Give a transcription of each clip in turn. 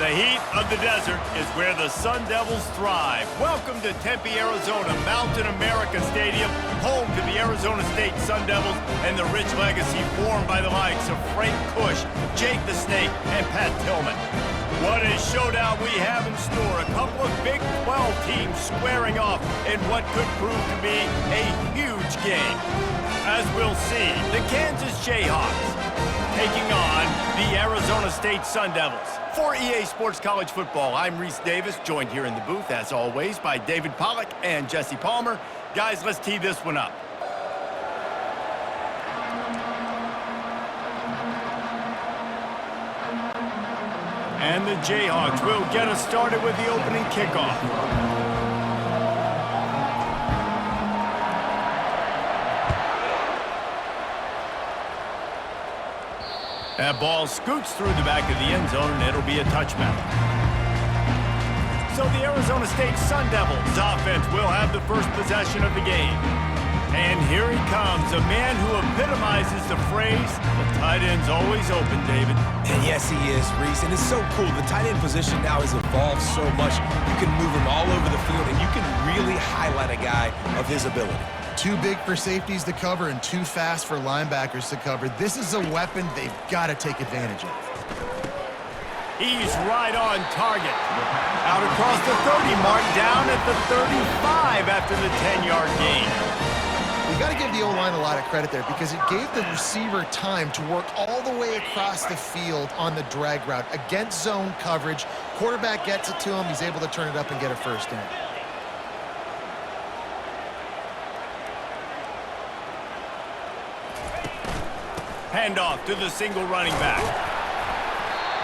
The heat of the desert is where the Sun Devils thrive. Welcome to Tempe, Arizona, Mountain America Stadium, home to the Arizona State Sun Devils and the rich legacy formed by the likes of Frank Kush, Jake the Snake, and Pat Tillman. What a showdown we have in store. A couple of Big 12 teams squaring off in what could prove to be a huge game. As we'll see, the Kansas Jayhawks taking on the Arizona State Sun Devils. For EA Sports College Football, I'm Reese Davis, joined here in the booth, as always, by David Pollack and Jesse Palmer. Guys, let's tee this one up. And the Jayhawks will get us started with the opening kickoff. That ball scoots through the back of the end zone, and it'll be a touchback. So the Arizona State Sun Devils offense will have the first possession of the game. And here he comes, a man who epitomizes the phrase, the tight end's always open, David. And yes, he is, Reese, and it's so cool. The tight end position now has evolved so much. You can move him all over the field, and you can really highlight a guy of his ability. Too big for safeties to cover and too fast for linebackers to cover. This is a weapon they've got to take advantage of. He's right on target. Out across the 30 mark, down at the 35 after the 10-yard gain. You got to give the O-line a lot of credit there because it gave the receiver time to work all the way across the field on the drag route against zone coverage. Quarterback gets it to him. He's able to turn it up and get a first down. Handoff to the single running back.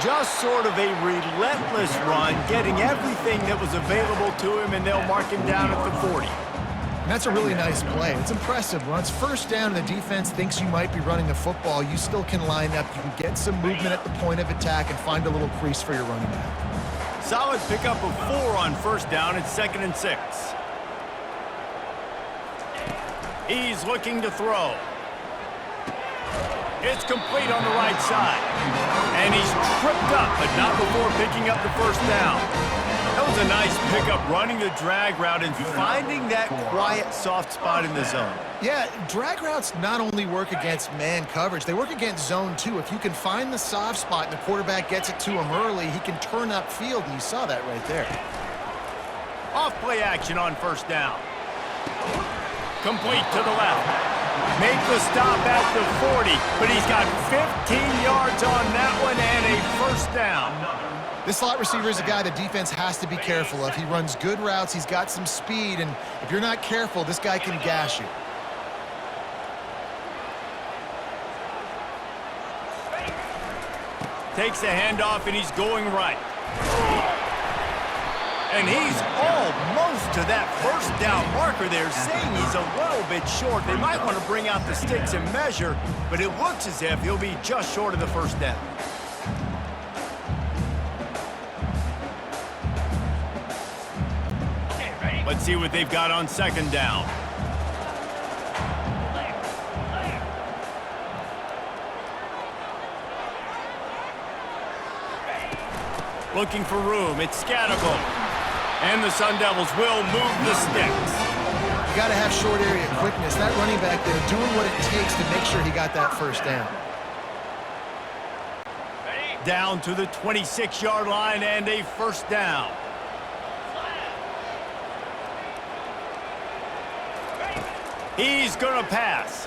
Just sort of a relentless run, getting everything that was available to him, and they'll mark him down at the 40. And that's a really nice play. It's impressive. When it's first down and the defense thinks you might be running the football, you still can line up. You can get some movement at the point of attack and find a little crease for your running back. Solid pickup of 4 on first down. It's 2nd and 6. He's looking to throw. It's complete on the right side. And he's tripped up, but not before picking up the first down. That was a nice pickup, running the drag route and finding that quiet, soft spot in the zone. Yeah, drag routes not only work against man coverage, they work against zone too. If you can find the soft spot and the quarterback gets it to him early, he can turn upfield, and you saw that right there. Off-play action on first down. Complete to the left. Make the stop at the 40, but he's got 15 yards on that one and a first down. This slot receiver is a guy the defense has to be careful of. He runs good routes, he's got some speed, and if you're not careful, this guy can gash you. Takes the handoff, and he's going right. And he's almost to that first down marker there, saying he's a little bit short. They might want to bring out the sticks and measure, but it looks as if he'll be just short of the first down. Let's see what they've got on second down. Looking for room. It's Scatterbo. And the Sun Devils will move the sticks. You got to have short area quickness. That running back there doing what it takes to make sure he got that first down. Down to the 26-yard line and a first down. He's going to pass.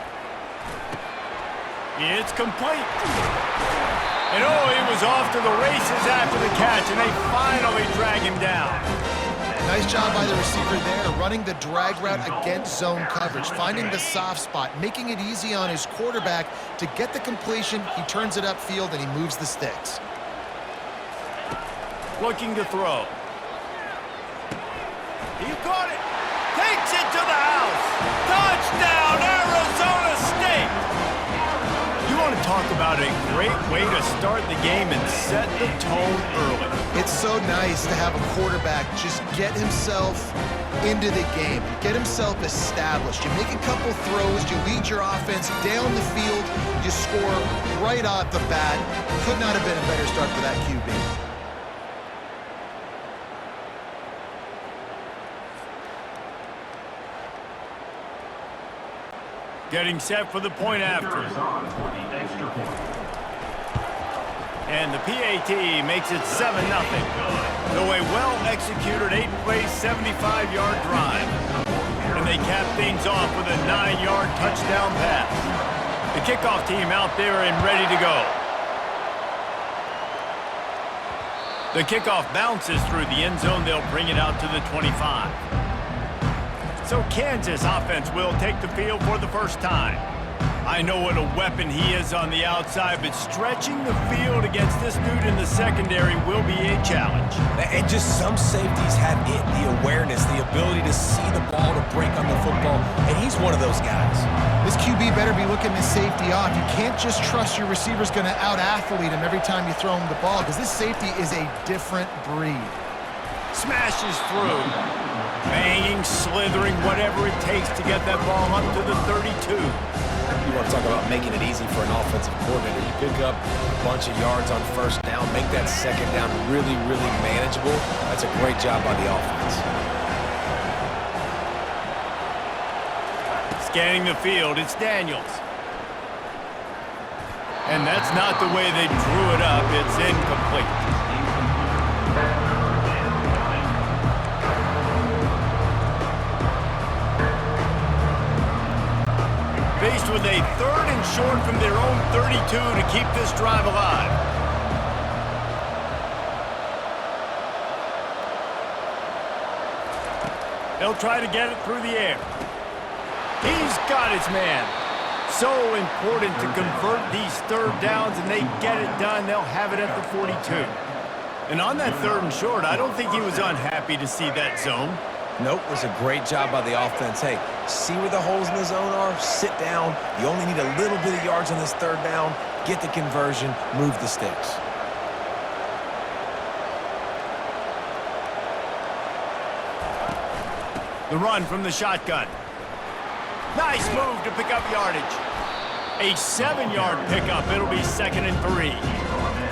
It's complete. And oh, he was off to the races after the catch, and they finally drag him down. Nice job by the receiver there, running the drag route against zone coverage, finding the soft spot, making it easy on his quarterback to get the completion. He turns it upfield, and he moves the sticks. Looking to throw. He caught it. Takes it to the house. Touchdown, Arizona State. You want to talk about a great way to start the game and set the tone early. It's so nice to have a quarterback just get himself into the game, get himself established. You make a couple throws, you lead your offense down the field, you score right off the bat. Could not have been a better start for that QB. Getting set for the point after. And the PAT makes it 7-0. So a well-executed 8-play, 75-yard drive. And they cap things off with a 9-yard touchdown pass. The kickoff team out there and ready to go. The kickoff bounces through the end zone. They'll bring it out to the 25. So Kansas offense will take the field for the first time. I know what a weapon he is on the outside, but stretching the field against this dude in the secondary will be a challenge. And just some safeties have it, the awareness, the ability to see the ball, to break on the football, and he's one of those guys. This QB better be looking this safety off. You can't just trust your receiver's going to out-athlete him every time you throw him the ball, because this safety is a different breed. Smashes through. Banging, slithering, whatever it takes to get that ball up to the 32. You want to talk about making it easy for an offensive coordinator. You pick up a bunch of yards on first down, make that second down really, really manageable. That's a great job by the offense. Scanning the field, it's Daniels. And that's not the way they drew it up. It's incomplete. Faced with a 3rd and short from their own 32 to keep this drive alive. They'll try to get it through the air. He's got his man. So important to convert these 3rd downs, and they get it done. They'll have it at the 42. And on that 3rd and short, I don't think he was unhappy to see that zone. Nope, it was a great job by the offense. Hey, see where the holes in the zone are, sit down. You only need a little bit of yards on this 3rd down, get the conversion, move the sticks. The run from the shotgun. Nice move to pick up yardage. A 7-yard pickup. It'll be 2nd and 3.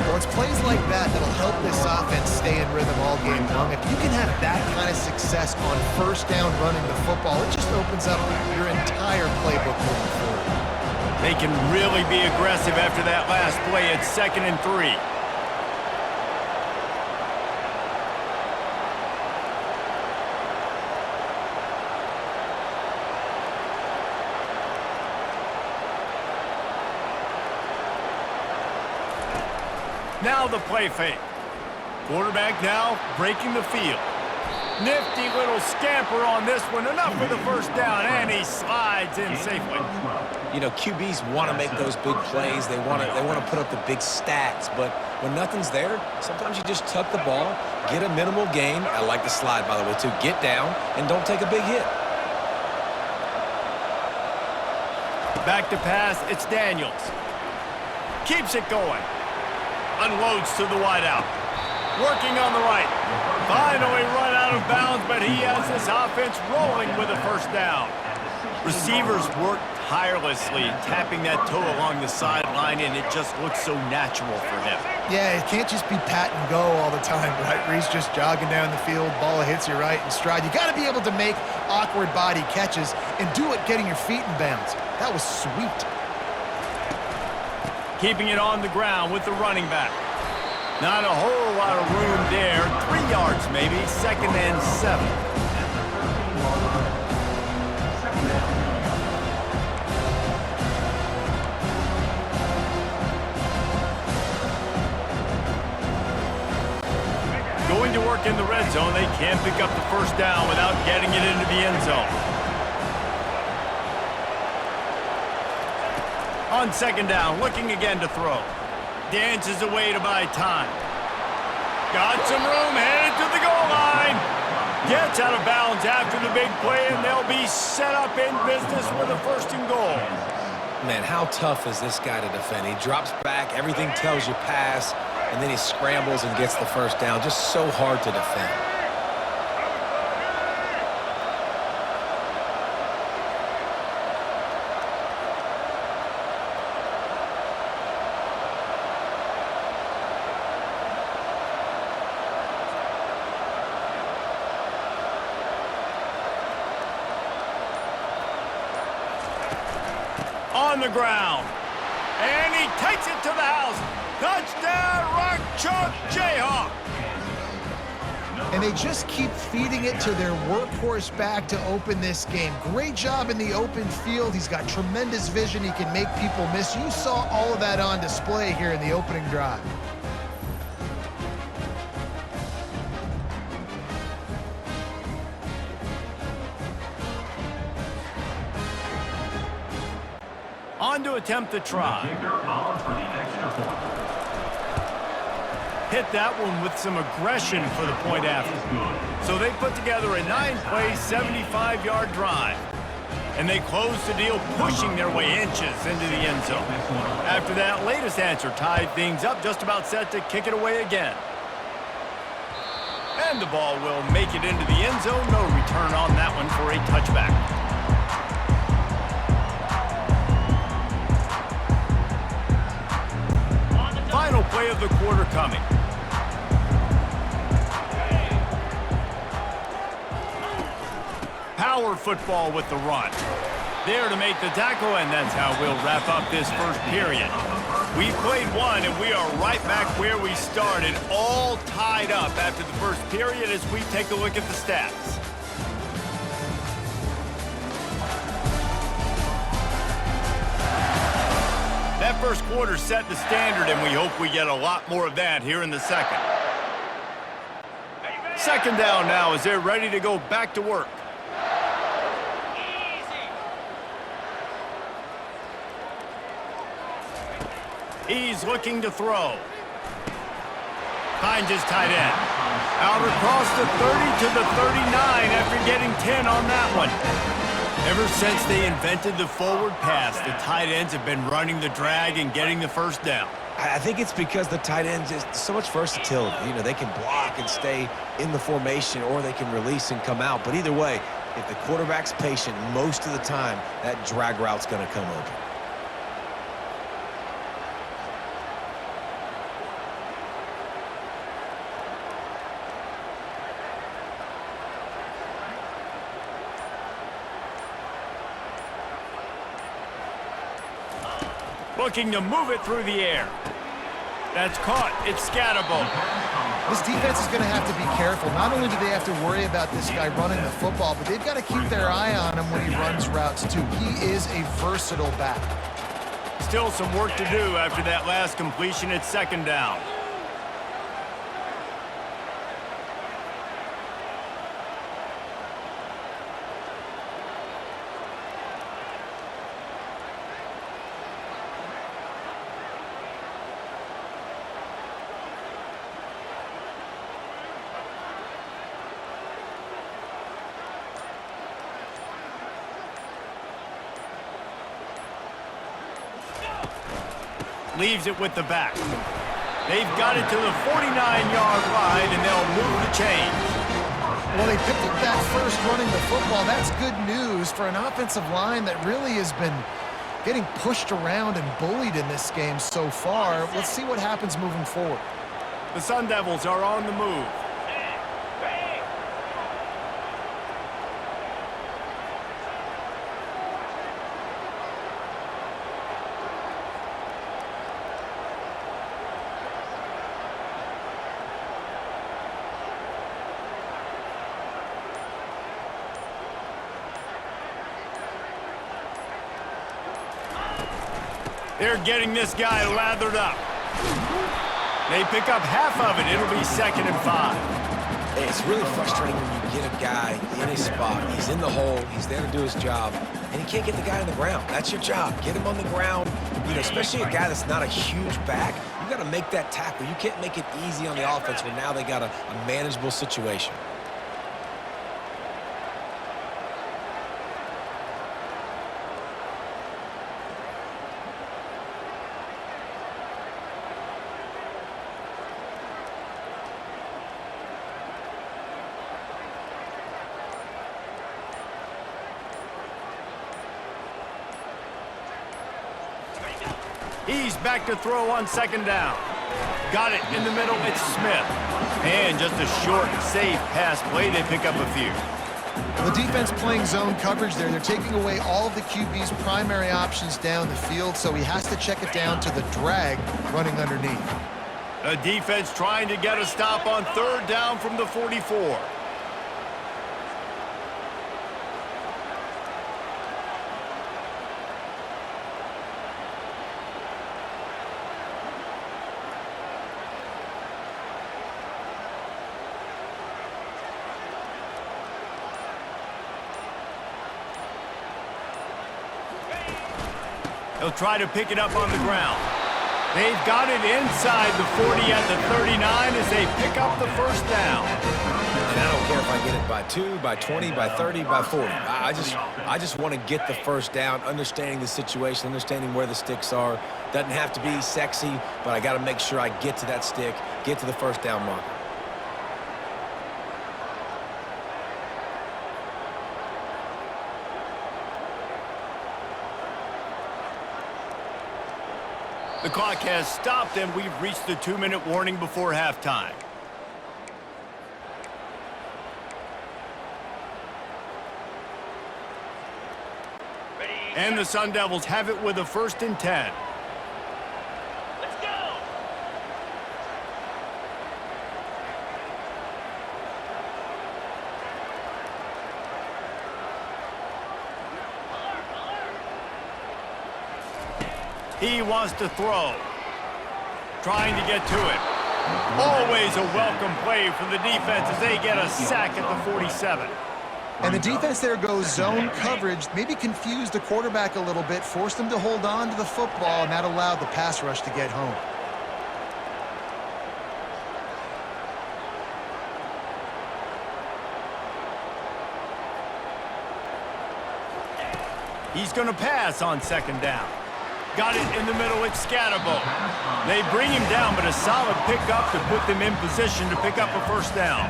Well, it's plays like that that'll help this offense stay in rhythm all game long. If you can have that kind of success on first down running the football, it just opens up your entire playbook moving forward. They can really be aggressive after that last play. It's 2nd and 3. Now the play fake. Quarterback now breaking the field. Nifty little scamper on this one. Enough for the first down, and he slides in safely. You know, QBs want to make those big plays. They want to put up the big stats, but when nothing's there, sometimes you just tuck the ball, get a minimal gain. I like the slide, by the way, too. Get down and don't take a big hit. Back to pass, it's Daniels. Keeps it going. Unloads to the wideout. Working on the right. Finally run out of bounds, but he has this offense rolling with a first down. Receivers work tirelessly, tapping that toe along the sideline, and it just looks so natural for him. Yeah, it can't just be pat and go all the time, right? Where he's just jogging down the field, ball hits you right in stride. You got to be able to make awkward body catches and do it getting your feet in bounds. That was sweet. Keeping it on the ground with the running back. Not a whole lot of room there. 3 yards maybe, 2nd and 7. Going to work in the red zone. They can't pick up the first down without getting it into the end zone. On 2nd down, looking again to throw. Dances away to buy time. Got some room, headed to the goal line. Gets out of bounds after the big play, and they'll be set up in business with a 1st and goal. Man, how tough is this guy to defend? He drops back, everything tells you pass, and then he scrambles and gets the first down. Just so hard to defend. on the ground. And he takes it to the house. Touchdown, Rock Chalk Jayhawk. And they just keep feeding it to their workhorse back to open this game. Great job in the open field. He's got tremendous vision. He can make people miss. You saw all of that on display here in the opening drive. On to attempt the try. Hit that one with some aggression for the point after. So they put together a 9-play, 75-yard drive. And they close the deal, pushing their way inches into the end zone. After that latest answer tied things up, just about set to kick it away again. And the ball will make it into the end zone. No return on that one for a touchback. Final play of the quarter coming. Power football with the run. There to make the tackle, and that's how we'll wrap up this first period. We've played one, and we are right back where we started, all tied up after the first period as we take a look at the stats. That first quarter set the standard, and we hope we get a lot more of that here in the second. Second down now as they're ready to go back to work. He's looking to throw. Finds his tight end. Out across the 30 to the 39 after getting 10 on that one. Ever since they invented the forward pass, the tight ends have been running the drag and getting the first down. I think it's because the tight ends is so much versatility. You know, they can block and stay in the formation, or they can release and come out. But either way, if the quarterback's patient, most of the time, that drag route's going to come open. Looking to move it through the air. That's caught. It's Scatterbo. This defense is going to have to be careful. Not only do they have to worry about this guy running the football, but they've got to keep their eye on him when he runs routes too. He is a versatile back. Still some work to do after that last completion. It's second down. Leaves it with the back. They've got it to the 49-yard line, and they'll move the chains. Well, they picked up that first running the football. That's good news for an offensive line that really has been getting pushed around and bullied in this game so far. Let's see what happens moving forward. The Sun Devils are on the move. They're getting this guy lathered up. They pick up half of it. It'll be 2nd and 5. It's really frustrating when you get a guy in his spot. He's in the hole. He's there to do his job, and he can't get the guy on the ground. That's your job. Get him on the ground. You know, especially a guy that's not a huge back. You got to make that tackle. You can't make it easy on the offense when now they got a manageable situation. He's back to throw on 2nd down. Got it in the middle. It's Smith. And just a short, safe pass play. They pick up a few. The defense playing zone coverage there. They're taking away all of the QB's primary options down the field, so he has to check it down to the drag running underneath. The defense trying to get a stop on third down from the 44. He'll try to pick it up on the ground. They've got it inside the 40 at the 39 as they pick up the first down. And I don't care if I get it by 2, by 20, by 30, by 40. I just want to get the first down, understanding the situation, understanding where the sticks are. Doesn't have to be sexy, but I got to make sure I get to that stick, get to the first down marker. The clock has stopped, and we've reached the 2-minute warning before halftime. And the Sun Devils have it with a 1st and 10. Let's go! He wants to throw. Trying to get to it. Always a welcome play from the defense as they get a sack at the 47. And the defense there goes zone coverage, maybe confused the quarterback a little bit, forced him to hold on to the football, and that allowed the pass rush to get home. He's going to pass on 2nd down. Got it in the middle, it's Scatterbo. They bring him down, but a solid pickup to put them in position to pick up a 1st down.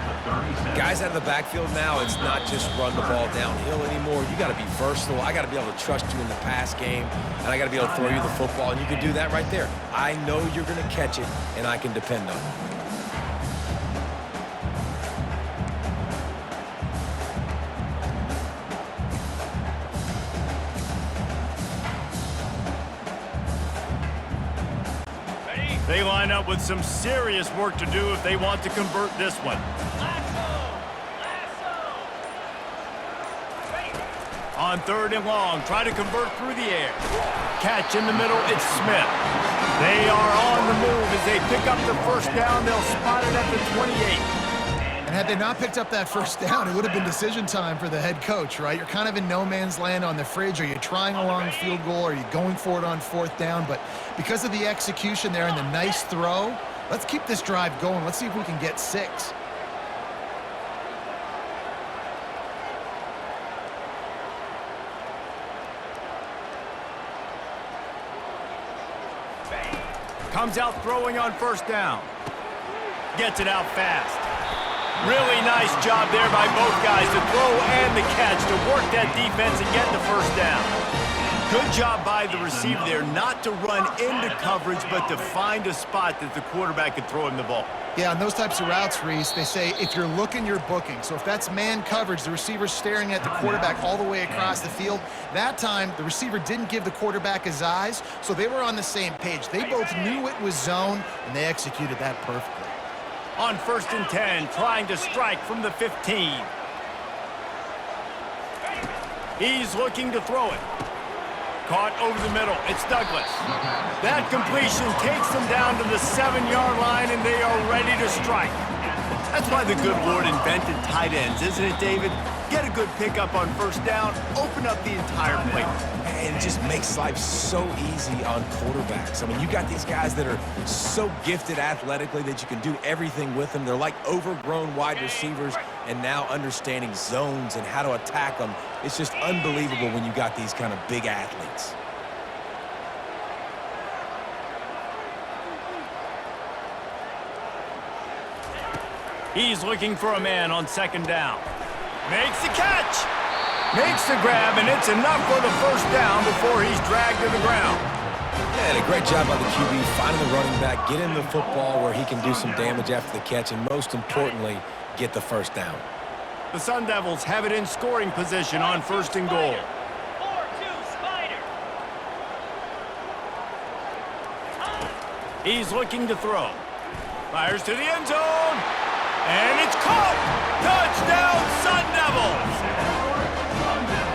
Guys out of the backfield now, it's not just run the ball downhill anymore. You got to be versatile. I got to be able to trust you in the pass game, and I got to be able to throw you the football, and you can do that right there. I know you're going to catch it, and I can depend on it. They line up with some serious work to do if they want to convert this one. On 3rd and long, try to convert through the air. Catch in the middle, it's Smith. They are on the move as they pick up the 1st down. They'll spot it at the 28. And had they not picked up that 1st down, it would have been decision time for the head coach, right? You're kind of in no man's land on the fridge. Are you trying a long field goal? Are you going for it on 4th down? But because of the execution there and the nice throw, let's keep this drive going. Let's see if we can get 6. Comes out throwing on 1st down. Gets it out fast. Really nice job there by both guys to throw and the catch to work that defense and get the 1st down. Good job by the receiver there not to run into coverage, but to find a spot that the quarterback could throw him the ball. Yeah, on those types of routes, Reese, they say if you're looking, you're booking. So if that's man coverage, the receiver's staring at the quarterback all the way across the field. That time, the receiver didn't give the quarterback his eyes, so they were on the same page. They both knew it was zone, and they executed that perfectly. On 1st and 10, trying to strike from the 15. He's looking to throw it. Caught over the middle. It's Douglas. That completion takes them down to the 7-yard line, and they are ready to strike. That's why the good Lord invented tight ends, isn't it, David? Get a good pickup on 1st down, open up the entire plate. And it just makes life so easy on quarterbacks. I mean, you got these guys that are so gifted athletically that you can do everything with them. They're like overgrown wide receivers, and now understanding zones and how to attack them. It's just unbelievable when you got these kind of big athletes. He's looking for a man on 2nd down. Makes the catch. Makes the grab, and it's enough for the 1st down before he's dragged to the ground. Yeah, and a great job by the QB finding the running back, get him the football where he can do some damage after the catch, and most importantly, get the 1st down. The Sun Devils have it in scoring position on first and goal. 4-2 Spider. He's looking to throw. Fires to the end zone. And it's caught! Touchdown, Sun Devils!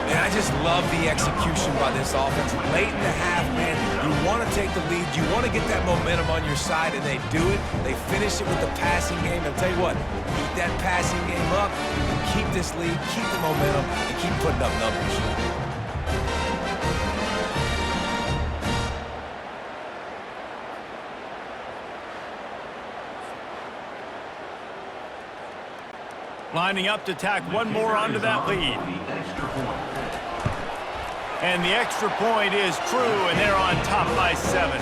Man, I just love the execution by this offense. Late in the half, man, you want to take the lead. You want to get that momentum on your side, and they do it. They finish it with the passing game. And I'll tell you what, keep that passing game up. You can keep this lead, keep the momentum, and keep putting up numbers. Lining up to tack one more onto that lead. And the extra point is true, and they're on top by 7.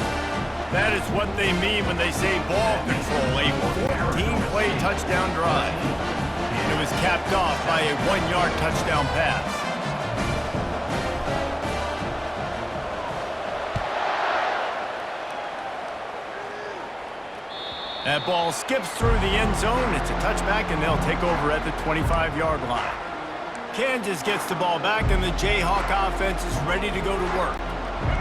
That is what they mean when they say ball control, a 14-play touchdown drive. It was capped off by a 1-yard touchdown pass. That ball skips through the end zone. It's a touchback, and they'll take over at the 25-yard line. Kansas gets the ball back, and the Jayhawk offense is ready to go to work.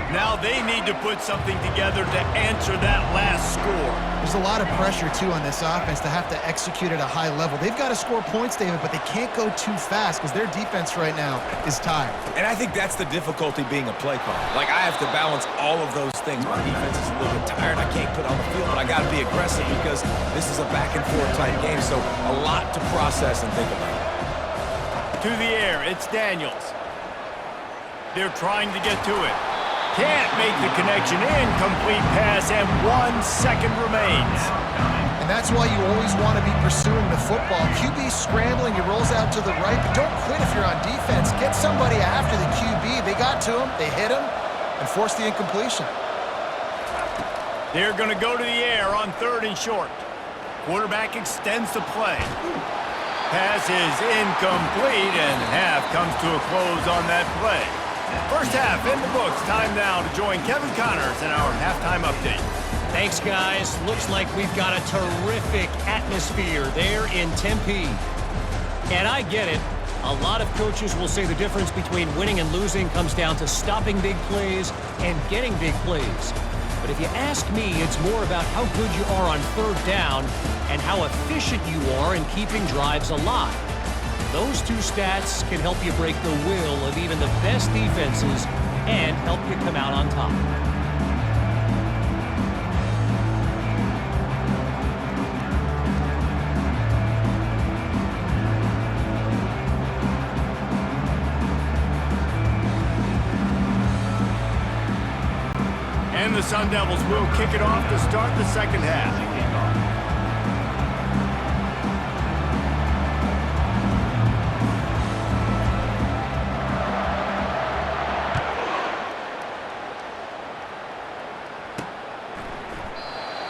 Now they need to put something together to answer that last score. There's a lot of pressure, too, on this offense to have to execute at a high level. They've got to score points, David, but they can't go too fast because their defense right now is tired. And I think that's the difficulty being a play caller. Like, I have to balance all of those things. My defense is a little bit tired. I can't put on the field, but I got to be aggressive because this is a back-and-forth type game, so a lot to process and think about. To the air, it's Daniels. They're trying to get to it. Can't make the connection. Incomplete pass, and 1 second remains. And that's why you always want to be pursuing the football. QB scrambling, he rolls out to the right, but don't quit if you're on defense. Get somebody after the QB. They got to him, they hit him, and forced the incompletion. They're going to go to the air on 3rd and short. Quarterback extends the play. Pass is incomplete, and half comes to a close on that play. First half in the books. Time now to join Kevin Connors in our halftime update. Thanks, guys. Looks like we've got a terrific atmosphere there in Tempe. And I get it. A lot of coaches will say the difference between winning and losing comes down to stopping big plays and getting big plays. But if you ask me, it's more about how good you are on 3rd down and how efficient you are in keeping drives alive. Those two stats can help you break the will of even the best defenses and help you come out on top. And the Sun Devils will kick it off to start the second half.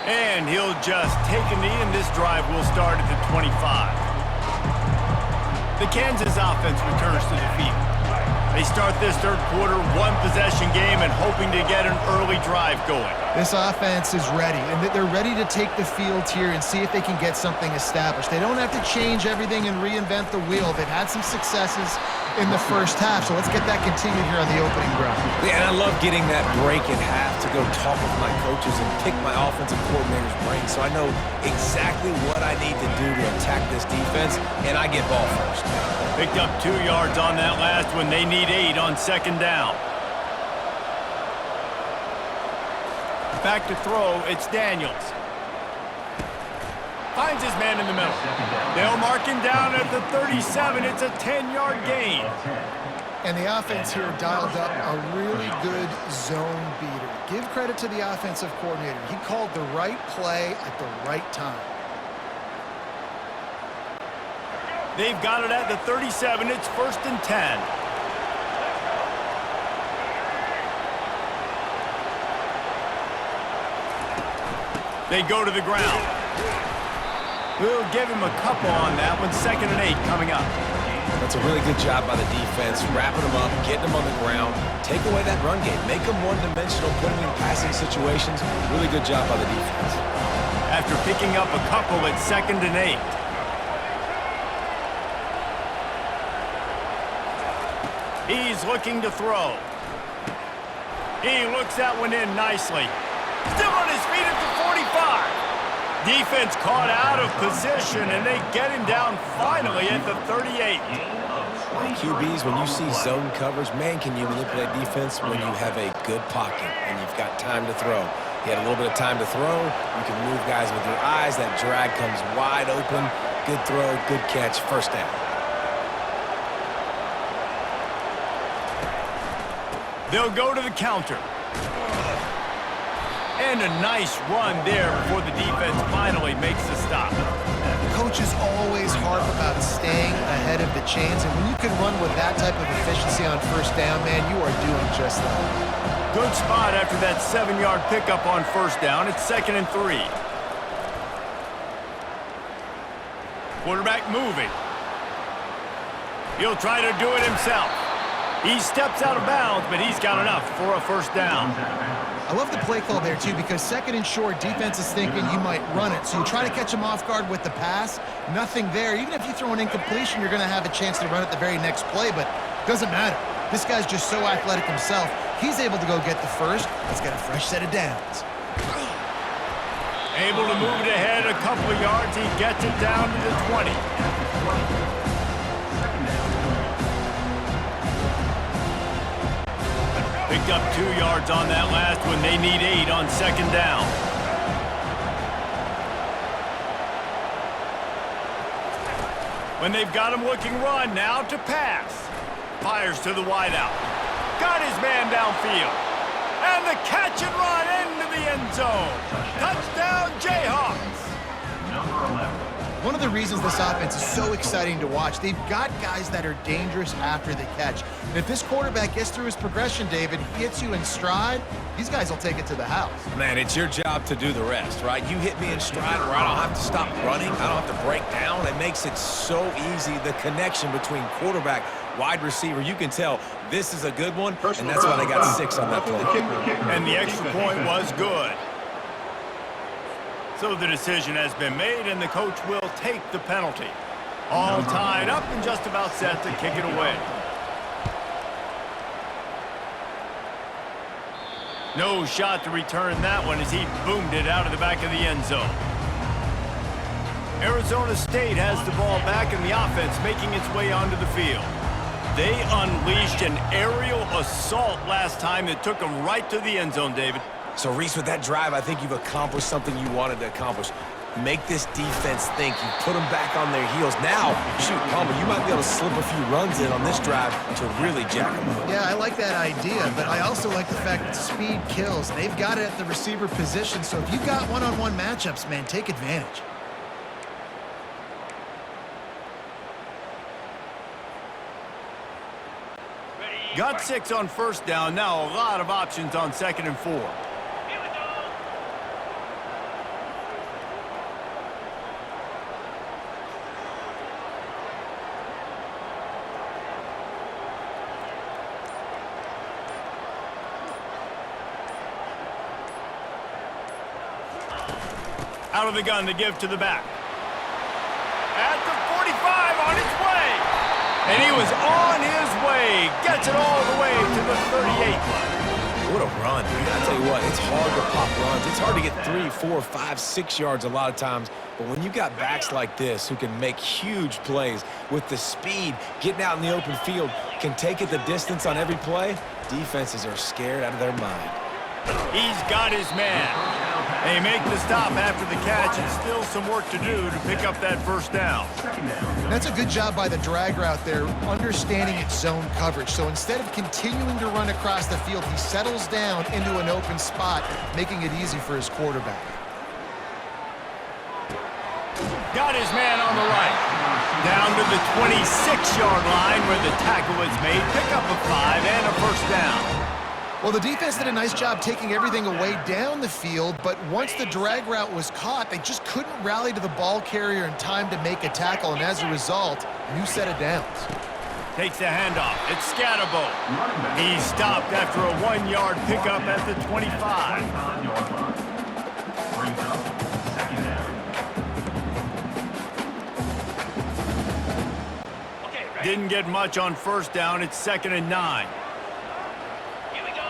And he'll just take a knee, and this drive will start at the 25. The Kansas offense returns to the field. They start this 3rd quarter, 1-possession game, and hoping to get an early drive going. This offense is ready, and they're ready to take the field here and see if they can get something established. They don't have to change everything and reinvent the wheel. They've had some successes in the first half, so let's get that continued here on the opening drive. Yeah, and I love getting that break in half to go talk with my coaches and pick my offensive coordinator's brain so I know exactly what I need to do to attack this defense, and I get ball first. Picked up 2 yards on that last one. They need 8 on 2nd down. Back to throw, it's Daniels. Finds his man in the middle. They'll mark him down at the 37. It's a 10-yard gain. And the offense here dialed up a really good zone beater. Give credit to the offensive coordinator. He called the right play at the right time. They've got it at the 37. It's 1st and 10. They go to the ground. We'll give him a couple on that one. 2nd and 8 coming up. That's a really good job by the defense, wrapping them up, getting them on the ground, take away that run game, make them one-dimensional, put them in passing situations. Really good job by the defense. After picking up a couple, it's 2nd and 8. He's looking to throw. He looks that one in nicely. Still on his feet at the 45. Defense caught out of position, and they get him down finally at the 38. QBs, when you see zone coverage, man, can you manipulate defense when you have a good pocket and you've got time to throw. He had a little bit of time to throw. You can move guys with your eyes. That drag comes wide open. Good throw, good catch, first down. They'll go to the counter. And a nice run there before the defense finally makes the stop. Coaches always harp about staying ahead of the chains, and when you can run with that type of efficiency on first down, man, you are doing just that. Good spot after that 7-yard pickup on first down. It's 2nd and 3. Quarterback moving. He'll try to do it himself. He steps out of bounds, but he's got enough for a first down. I love the play call there, too, because 2nd and short, defense is thinking you might run it. So you try to catch him off guard with the pass. Nothing there. Even if you throw an incompletion, you're going to have a chance to run it the very next play, but it doesn't matter. This guy's just so athletic himself. He's able to go get the first. Let's get a fresh set of downs. Able to move it ahead a couple of yards. He gets it down to the 20. Picked up 2 yards on that last one. They need 8 on 2nd down. When they've got him looking run, now to pass. Fires to the wideout. Got his man downfield. And the catch and run into the end zone. Touchdown, Jayhawks. One of the reasons this offense is so exciting to watch, they've got guys that are dangerous after the catch. And if this quarterback gets through his progression, David, he hits you in stride, these guys will take it to the house. Man, it's your job to do the rest, right? You hit me in stride where I don't have to stop running. I don't have to break down. It makes it so easy. The connection between quarterback, wide receiver, you can tell this is a good one, and that's why they got 6 on that play. And the extra point was good. So the decision has been made, and the coach will take the penalty. All tied up and just about set to kick it away. No shot to return that one as he boomed it out of the back of the end zone. Arizona State has the ball back in the offense, making its way onto the field. They unleashed an aerial assault last time that took them right to the end zone, David. So, Reese, with that drive, I think you've accomplished something you wanted to accomplish. Make this defense think. You put them back on their heels. Now, shoot, Palmer, you might be able to slip a few runs in on this drive to really jack them up. Yeah, I like that idea, but I also like the fact that speed kills. They've got it at the receiver position, so if you've got one-on-one matchups, man, take advantage. Got 6 on first down. Now a lot of options on 2nd and 4. Out of the gun to give to the back. At the 45 on his way. And he was on his way. Gets it all the way to the 38. What a run. I tell you what, it's hard to pop runs. It's hard to get 3, 4, 5, 6 yards a lot of times. But when you got backs like this who can make huge plays with the speed, getting out in the open field, can take it the distance on every play, defenses are scared out of their mind. He's got his man. They make the stop after the catch, and still some work to do to pick up that first down. That's a good job by the drag route there, understanding its zone coverage. So instead of continuing to run across the field, he settles down into an open spot, making it easy for his quarterback. Got his man on the right. Down to the 26-yard line where the tackle was made. Pick up a 5 and a first down. Well, the defense did a nice job taking everything away down the field, but once the drag route was caught, they just couldn't rally to the ball carrier in time to make a tackle, and as a result, new set of downs. Takes the handoff. It's Scatterbo. He stopped after a 1-yard pickup at the 25. Didn't get much on first down. It's 2nd and 9. Here we go.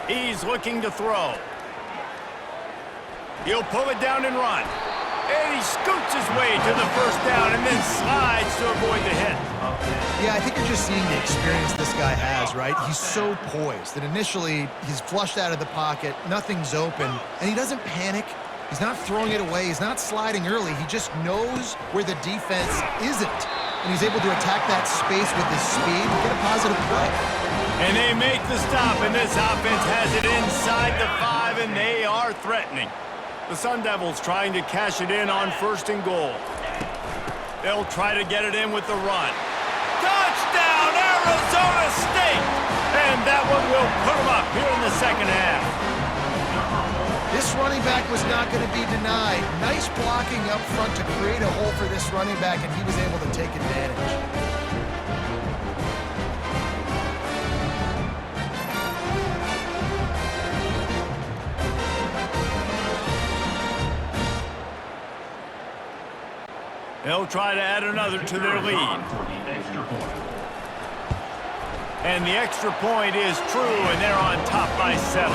He's looking to throw. He'll pull it down and run. And he scoots his way to the first down and then slides to avoid the hit. Yeah, I think you're just seeing the experience this guy has, right? He's so poised that initially he's flushed out of the pocket, nothing's open, and he doesn't panic. He's not throwing it away. He's not sliding early. He just knows where the defense isn't, and he's able to attack that space with his speed and get a positive play. And they make the stop, and this offense has it inside the 5, and they are threatening. The Sun Devils trying to cash it in on 1st and goal. They'll try to get it in with the run. Touchdown, Arizona State! And that one will put them up here in the 2nd half. This running back was not going to be denied. Nice blocking up front to create a hole for this running back, and he was able to take advantage. They'll try to add another to their lead. And the extra point is true, and they're on top by 7.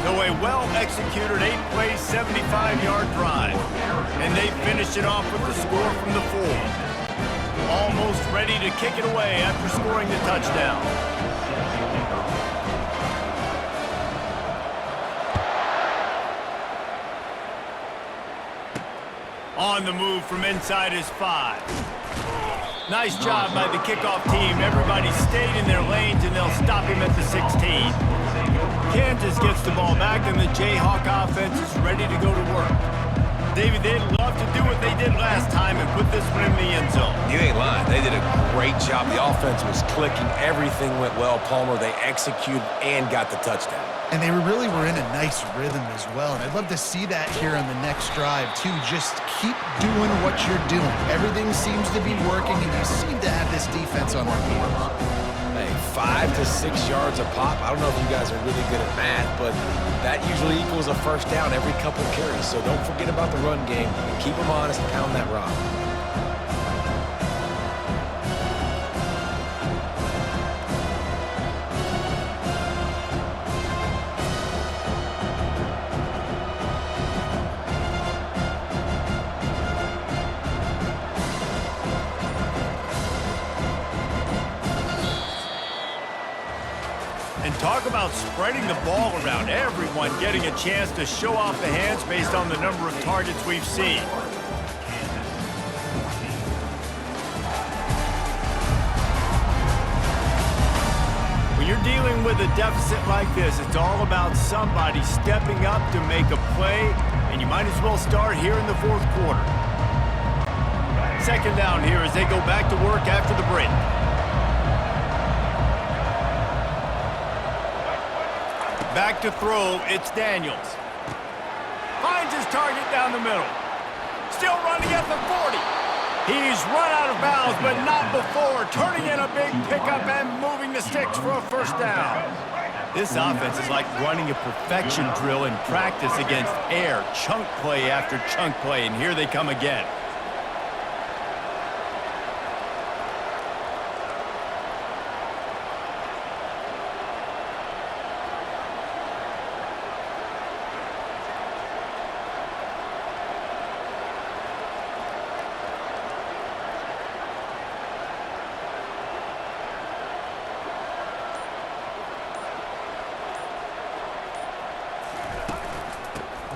So a well-executed 8-play, 75-yard drive. And they finish it off with the score from the 4. Almost ready to kick it away after scoring the touchdown. On the move from inside his 5. Nice job by the kickoff team. Everybody stayed in their lanes, and they'll stop him at the 16. Kansas gets the ball back, and the Jayhawk offense is ready to go to work. David, they'd love to do what they did last time and put this one in the end zone. You ain't lying. They did a great job. The offense was clicking. Everything went well, Palmer. They executed and got the touchdown. And they really were in a nice rhythm as well. And I'd love to see that here on the next drive, too. Just keep doing what you're doing. Everything seems to be working, and you seem to have this defense on their heels. Hey, 5 to 6 yards a pop. I don't know if you guys are really good at math, but that usually equals a first down every couple of carries. So don't forget about the run game. Keep them honest, pound that rock. Talk about spreading the ball around. Everyone getting a chance to show off the hands based on the number of targets we've seen. When you're dealing with a deficit like this, it's all about somebody stepping up to make a play, and you might as well start here in the 4th quarter. 2nd down here as they go back to work after the break. Back to throw, it's Daniels. Finds his target down the middle. Still running at the 40. He's run out of bounds, but not before. Turning in a big pickup and moving the sticks for a first down. This offense is like running a perfection drill in practice against air. Chunk play after chunk play, and here they come again.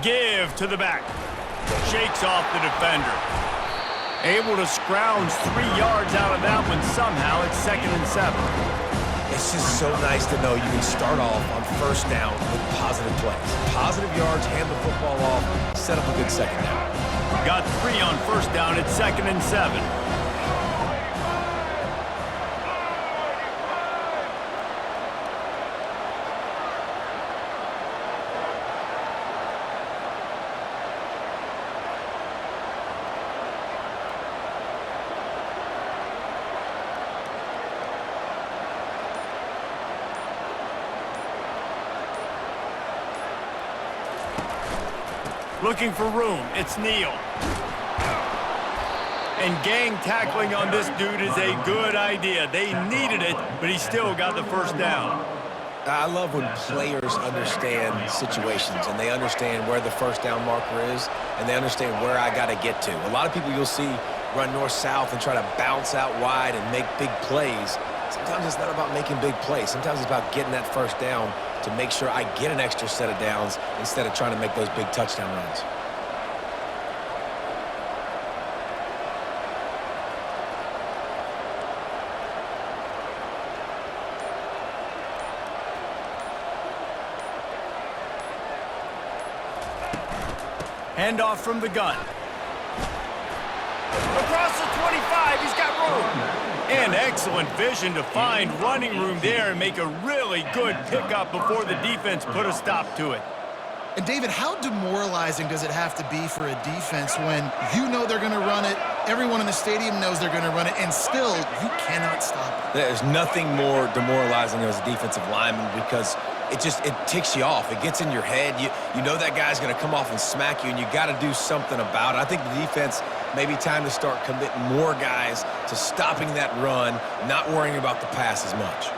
Give to the back. Shakes off the defender. Able to scrounge 3 yards out of that one somehow. It's 2nd and 7. It's just so nice to know you can start off on first down with positive plays. Positive yards, hand the football off, set up a good 2nd down. Got 3 on first down. It's 2nd and 7. Looking for room, it's Neal. And gang tackling on this dude is a good idea. They needed it, but he still got the first down. I love when players understand situations and they understand where the first down marker is and they understand where I got to get to. A lot of people you'll see run north-south and try to bounce out wide and make big plays. Sometimes it's not about making big plays. Sometimes it's about getting that first down to make sure I get an extra set of downs instead of trying to make those big touchdown runs. Handoff from the gun. Across the 25, he's got room. And excellent vision to find running room there and make a really good pickup before the defense put a stop to it. And David, how demoralizing does it have to be for a defense when you know they're going to run it, everyone in the stadium knows they're going to run it, and still you cannot stop it? There's nothing more demoralizing as a defensive lineman because it ticks you off. It gets in your head. You know that guy's going to come off and smack you, and you got to do something about it. I think the defense maybe time to start committing more guys to stopping that run, not worrying about the pass as much.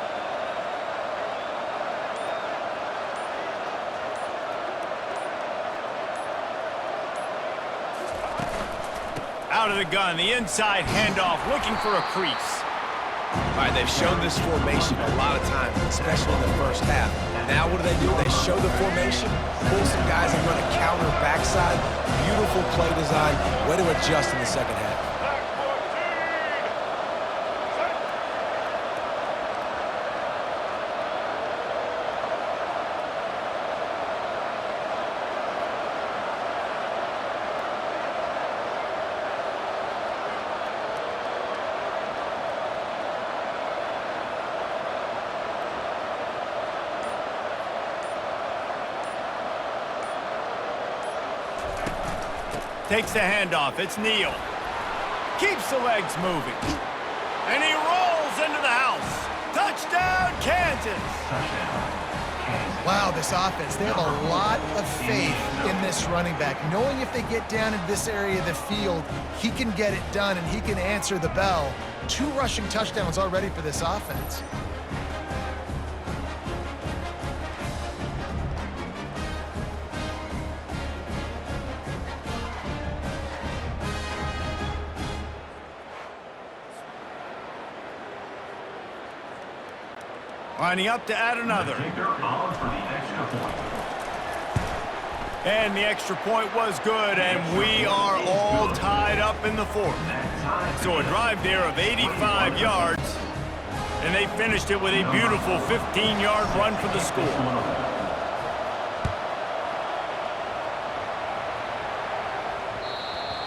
Out of the gun, the inside handoff, looking for a crease. All right, they've shown this formation a lot of times, especially in the first half. Now what do? They show the formation, pull some guys and run a counter backside. Beautiful play design. Way to adjust in the second half. Takes the handoff. It's Neal. Keeps the legs moving. And he rolls into the house. Touchdown, Kansas. Wow, this offense, they have a lot of faith in this running back, knowing if they get down in this area of the field, he can get it done and he can answer the bell. 2 rushing touchdowns already for this offense. Lining up to add another. And the extra point was good, and we are all tied up in the fourth. So a drive there of 85 yards, and they finished it with a beautiful 15-yard run for the score.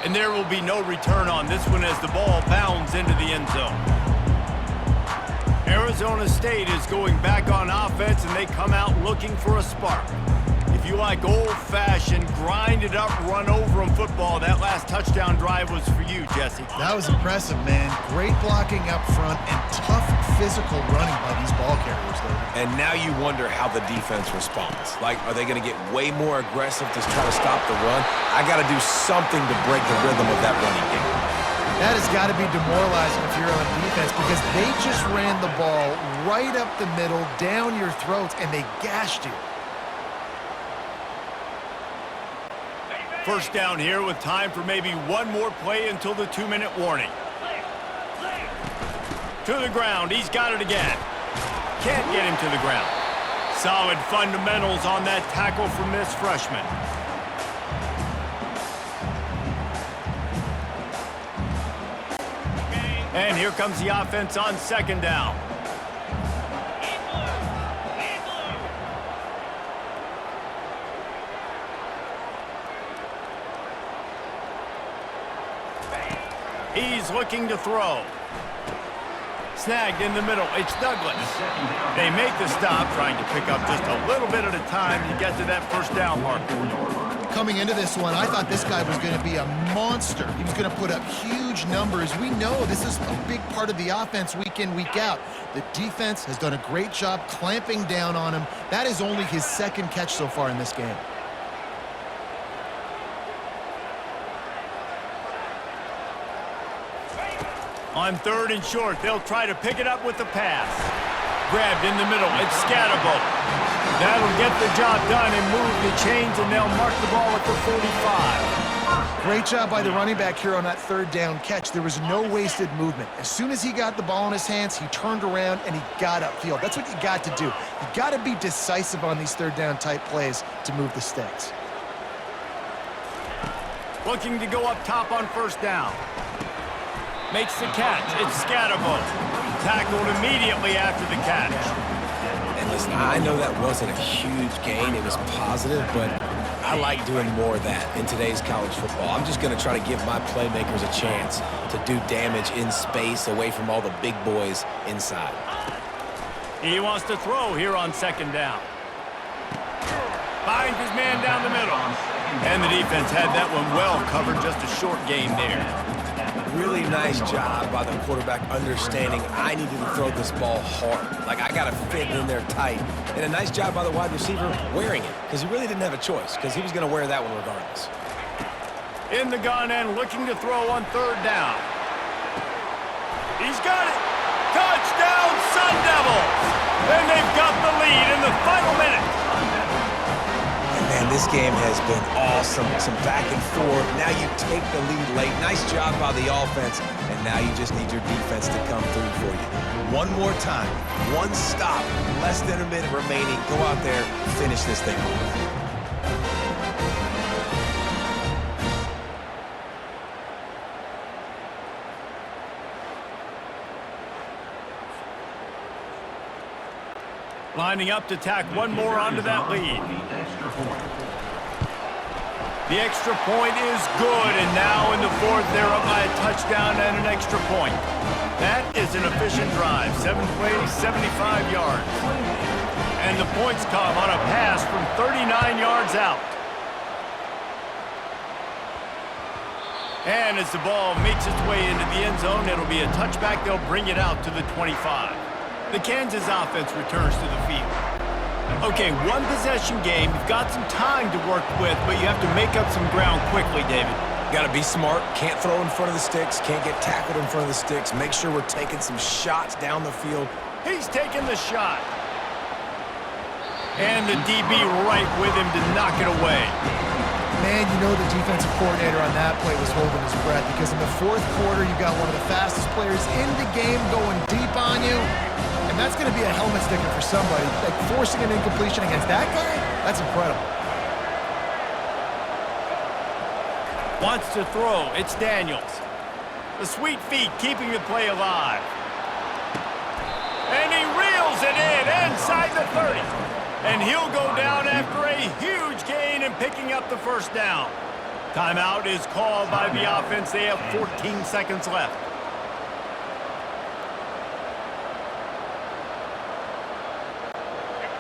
And there will be no return on this one as the ball bounds into the end zone. Arizona State is going back on offense, and they come out looking for a spark. If you like old-fashioned, grind-it-up, run-over-'em football, that last touchdown drive was for you, Jesse. That was impressive, man. Great blocking up front and tough physical running by these ball carriers, though. And now you wonder how the defense responds. Like, are they going to get way more aggressive to try to stop the run? I got to do something to break the rhythm of that running game. That has got to be demoralizing if you're on defense because they just ran the ball right up the middle, down your throats, and they gashed you. First down here with time for maybe one more play until the 2-minute warning. To the ground. He's got it again. Can't get him to the ground. Solid fundamentals on that tackle from this freshman. And here comes the offense on second down. He's looking to throw. Snagged in the middle. It's Douglas. They make the stop, trying to pick up just a little bit at a time to get to that first down mark. Coming into this one, I thought this guy was going to be a monster. He was going to put up huge numbers. We know this is a big part of the offense week in, week out. The defense has done a great job clamping down on him. That is only his second catch so far in this game. On 3rd and short, they'll try to pick it up with the pass. Grabbed in the middle, it's Scatterbo. That'll get the job done and move the chains, and they'll mark the ball at the 45. Great job by the running back here on that 3rd down catch. There was no wasted movement. As soon as he got the ball in his hands, he turned around and he got upfield. That's what you got to do. You got to be decisive on these 3rd down type plays to move the sticks. Looking to go up top on 1st down. Makes the catch. It's Scatterbo. Tackled immediately after the catch. And listen, I know that wasn't a huge gain. It was positive, but I like doing more of that in today's college football. I'm just going to try to give my playmakers a chance to do damage in space away from all the big boys inside. He wants to throw here on 2nd down. Finds his man down the middle. And the defense had that one well covered, just a short gain there. Really nice job by the quarterback understanding I needed to throw this ball hard. Like, I got to fit in there tight. And a nice job by the wide receiver wearing it, because he really didn't have a choice, because he was going to wear that one regardless. In the gun and looking to throw on 3rd down. He's got it. Touchdown, Sun Devils! And they've got the lead in the final minute. Man, this game has been awesome. Some back and forth. Now you take the lead late. Nice job by the offense. And now you just need your defense to come through for you. One more time. One stop. Less than a minute remaining. Go out there, finish this thing off. Lining up to tack one more onto that lead. The extra point is good, and now in the 4th, they're up by a touchdown and an extra point. That is an efficient drive. 7 plays, 75 yards. And the points come on a pass from 39 yards out. And as the ball makes its way into the end zone, it'll be a touchback. They'll bring it out to the 25. The Kansas offense returns to the field. Okay, 1 possession game. You've got some time to work with, but you have to make up some ground quickly, David. Got to be smart. Can't throw in front of the sticks. Can't get tackled in front of the sticks. Make sure we're taking some shots down the field. He's taking the shot. And the DB right with him to knock it away. Man, you know the defensive coordinator on that play was holding his breath, because in the 4th quarter, you got one of the fastest players in the game going deep on you. And that's going to be a helmet sticker for somebody. Like, forcing an incompletion against that guy, that's incredible. Wants to throw. It's Daniels. The sweet feet keeping the play alive. And he reels it in inside the 30. And he'll go down after a huge gain and picking up the 1st down. Timeout is called by the offense. They have 14 seconds left.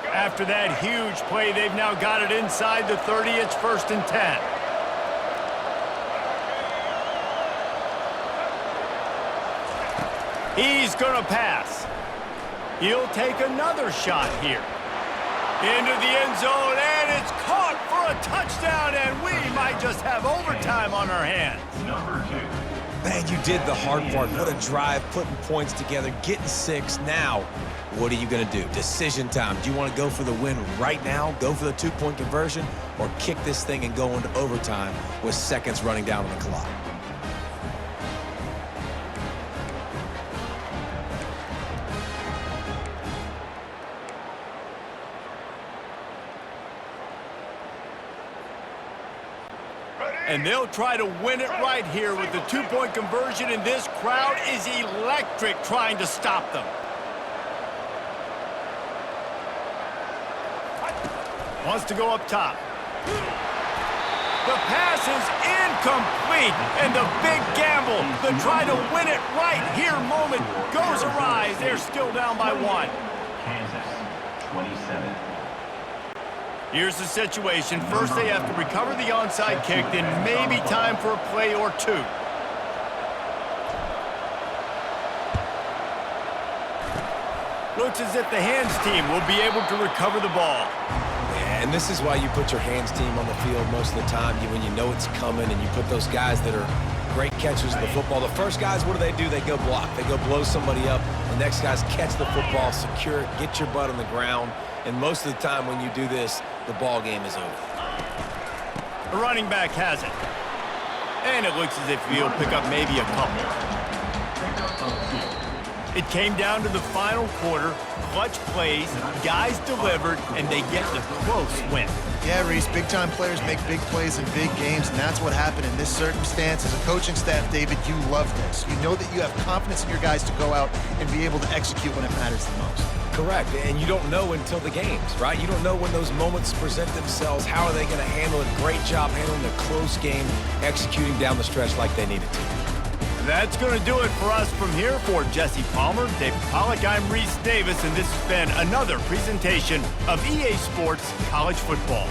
After that huge play, they've now got it inside the 30. It's 1st and 10. He's going to pass. He'll take another shot here. Into the end zone, and it's caught for a touchdown, and we might just have overtime on our hands. Man, you did the hard part. What a drive, putting points together, getting 6. Now, what are you going to do? Decision time. Do you want to go for the win right now, go for the 2-point conversion, or kick this thing and go into overtime with seconds running down on the clock? And they'll try to win it right here with the 2-point conversion, and this crowd is electric trying to stop them. Wants to go up top. The pass is incomplete, and the big gamble, the try to win it right here moment goes awry. They're still down by 1. Kansas, 27. Here's the situation. First, they have to recover the onside kick, then maybe time for a play or 2. Looks as if the hands team will be able to recover the ball. And this is why you put your hands team on the field most of the time when you know it's coming, and you put those guys that are great catchers of the football. The first guys, what do? They go block. They go blow somebody up. The next guys catch the football, secure it, get your butt on the ground. And most of the time when you do this, the ball game is over. The running back has it. And it looks as if he'll pick up maybe a couple. It came down to the final quarter. Clutch plays, guys delivered, and they get the close win. Yeah, Reese, big-time players make big plays in big games, and that's what happened in this circumstance. As a coaching staff, David, you love this. You know that you have confidence in your guys to go out and be able to execute when it matters the most. Correct, and you don't know until the games, right? You don't know when those moments present themselves. How are they going to handle it? Great job handling a close game, executing down the stretch like they needed to. That's going to do it for us from here. For Jesse Palmer, David Pollack, I'm Reese Davis, and this has been another presentation of EA Sports College Football.